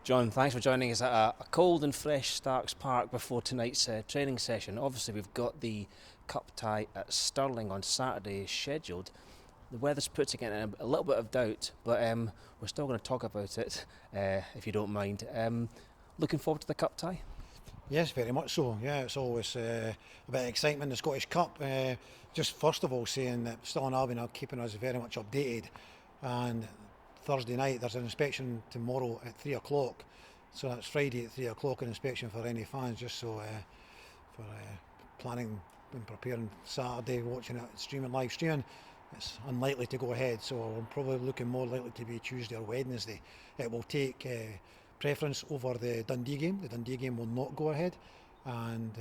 John, thanks for joining us at a cold and fresh Starks Park before tonight's training session. Obviously, we've got the cup tie at Stirling on Saturday scheduled. The weather's putting it in a little bit of doubt, but we're still going to talk about it, if you don't mind. Looking forward to the cup tie? Yes, very much so. Yeah, it's always a bit of excitement in the Scottish Cup. Just first of all saying that Stirling Albion are keeping us very much updated, and Thursday night there's an inspection tomorrow at 3 o'clock, so that's Friday at 3 o'clock, an inspection for any fans, just so for planning and preparing Saturday, watching it live streaming. It's unlikely to go ahead, so I'm probably looking more likely to be Tuesday or Wednesday. It will take preference over the Dundee game. The Dundee game will not go ahead, and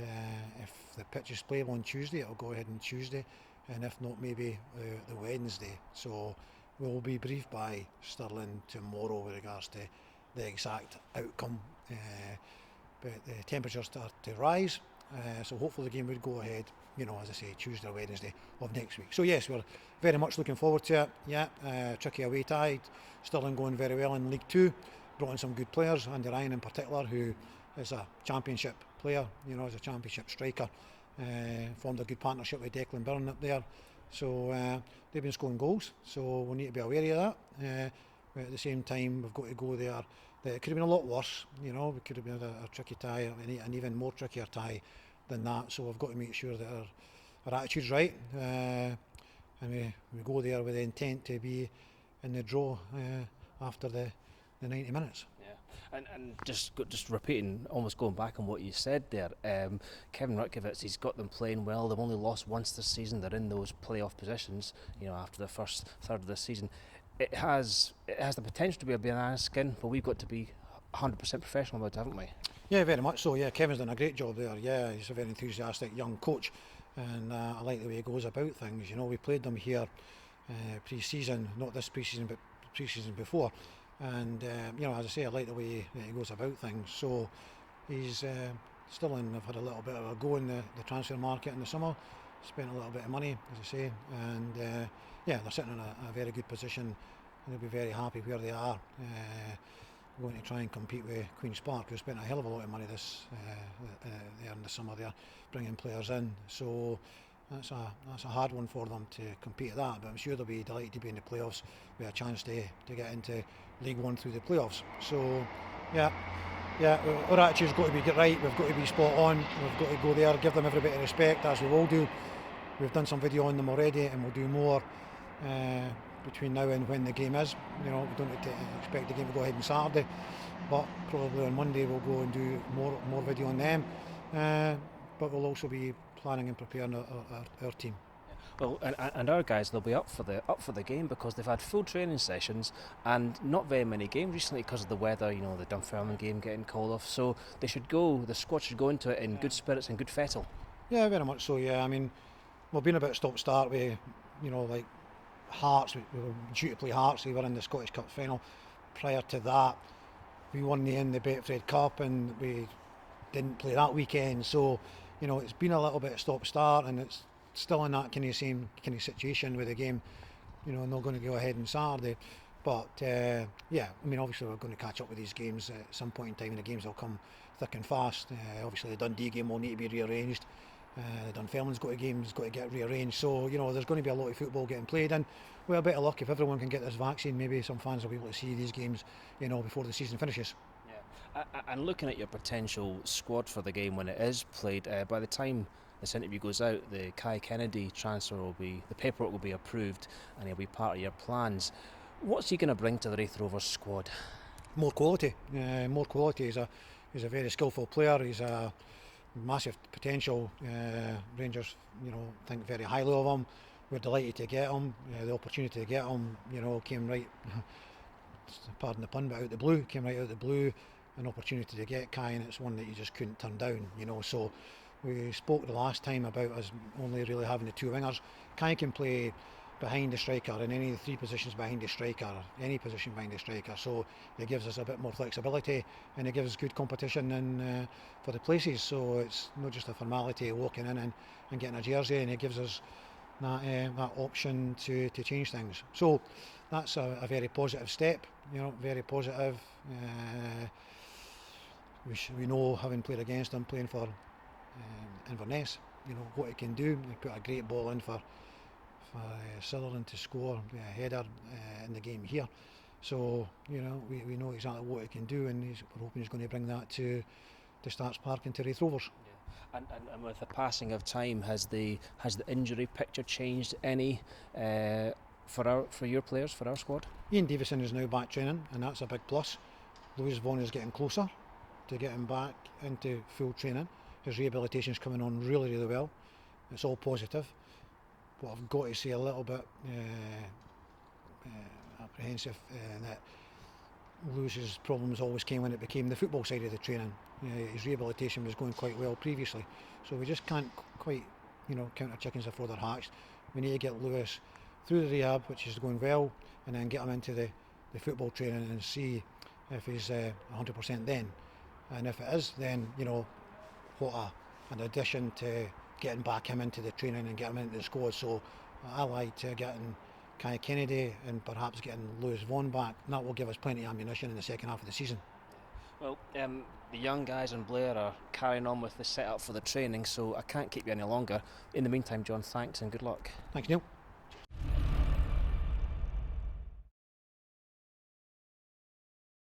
if the pitch is playable on Tuesday, it'll go ahead on Tuesday, and if not, maybe the Wednesday. So we'll be briefed by Stirling tomorrow with regards to the exact outcome, but the temperatures start to rise, so hopefully the game would go ahead, as I say, Tuesday or Wednesday of next week. So yes, we're very much looking forward to it. Yeah, tricky away tie. Stirling going very well in League 2, brought in some good players, Andy Ryan in particular, who is a championship player, as a championship striker, formed a good partnership with Declan Byrne up there. So they've been scoring goals, so we need to be aware of that. But at the same time, we've got to go there. It could have been a lot worse, we could have been a tricky tie, an even more trickier tie than that. So we've got to make sure that our attitude's right, and we go there with the intent to be in the draw after the 90 minutes. And just repeating, almost going back on what you said there, Kevin Rutkiewicz, he's got them playing well. They've only lost once this season. They're in those playoff positions, after the first third of the season. It has the potential to be a banana skin, but we've got to be 100% professional about it, haven't we? Yeah, very much so. Yeah, Kevin's done a great job there. Yeah, he's a very enthusiastic young coach, and I like the way he goes about things. We played them here pre-season, not this pre-season, but pre-season before. And as I say, I like the way he goes about things. So he's still in. I've had a little bit of a go in the transfer market in the summer, spent a little bit of money, as I say, and they're sitting in a very good position, and they'll be very happy where they are. Going to try and compete with Queen's Park, who spent a hell of a lot of money there in the summer. They're bringing players in, so that's a hard one for them to compete at that. But I'm sure they'll be delighted to be in the playoffs with a chance to get into League One through the playoffs. So yeah, our attitude's got to be get right. We've got to be spot on. We've got to go there, give them every bit of respect, as we will do. We've done some video on them already, and we'll do more between now and when the game is. We don't expect the game to go ahead on Saturday, but probably on Monday we'll go and do more video on them. But we'll also be planning and preparing our team. Well, and our guys, they'll be up for the game because they've had full training sessions and not very many games recently because of the weather. The Dunfermline game getting called off, so the squad should go into it in good spirits and good fettle. Yeah, very much so. Yeah, I mean, we've been a bit stop-start with, like Hearts. We were due to play Hearts. We were in the Scottish Cup final. Prior to that, we won the Betfred Cup, and we didn't play that weekend. So, it's been a little bit of stop-start, and it's still in that same kind of situation with the game, not going to go ahead on Saturday. But obviously we're going to catch up with these games at some point in time, and the games will come thick and fast. Obviously the Dundee game will need to be rearranged. The Dunfermline's got to get rearranged. So there's going to be a lot of football getting played, and with a bit of luck, if everyone can get this vaccine, maybe some fans will be able to see these games before the season finishes. And looking at your potential squad for the game when it is played, by the time this interview goes out, the Kai Kennedy transfer the paperwork will be approved, and he'll be part of your plans. What's he going to bring to the Raith Rovers squad? More quality. He's a very skillful player. He's a massive potential. Rangers, think very highly of him. We're delighted to get him. The opportunity to get him, came right. Pardon the pun, but out the blue. Came right out the blue. An opportunity to get Kai, and it's one that you just couldn't turn down. So we spoke the last time about us only really having the two wingers. Kai can play behind the striker in any of the three positions behind the striker, any position behind the striker. So it gives us a bit more flexibility, and it gives us good competition for the places. So it's not just a formality of walking in and getting a jersey, and it gives us that option to change things. So that's a very positive step, very positive. We know, having played against him, playing for Inverness, what he can do. He put a great ball in for Sutherland to score a header in the game here. So we know exactly what he can do, and we're hoping he's going to bring that to Starks Park and to Raith Rovers. Yeah. And with the passing of time, has the injury picture changed any for your players, for our squad? Ian Davison is now back training, and that's a big plus. Lewis Vaughan is getting closer to getting back into full training. His rehabilitation is coming on really, really well. It's all positive. But I've got to say a little bit apprehensive that Lewis's problems always came when it became the football side of the training. His rehabilitation was going quite well previously, so we just can't quite count our chickens before they're hatched. We need to get Lewis through the rehab, which is going well, and then get him into the football training and see if he's 100% then. And if it is, then what an addition to getting back him into the training and getting him into the squad. So I like getting Kai Kennedy and perhaps getting Lewis Vaughan back, and that will give us plenty of ammunition in the second half of the season. Well, the young guys in Blair are carrying on with the setup for the training, so I can't keep you any longer. In the meantime, John, thanks and good luck. Thanks, Neil.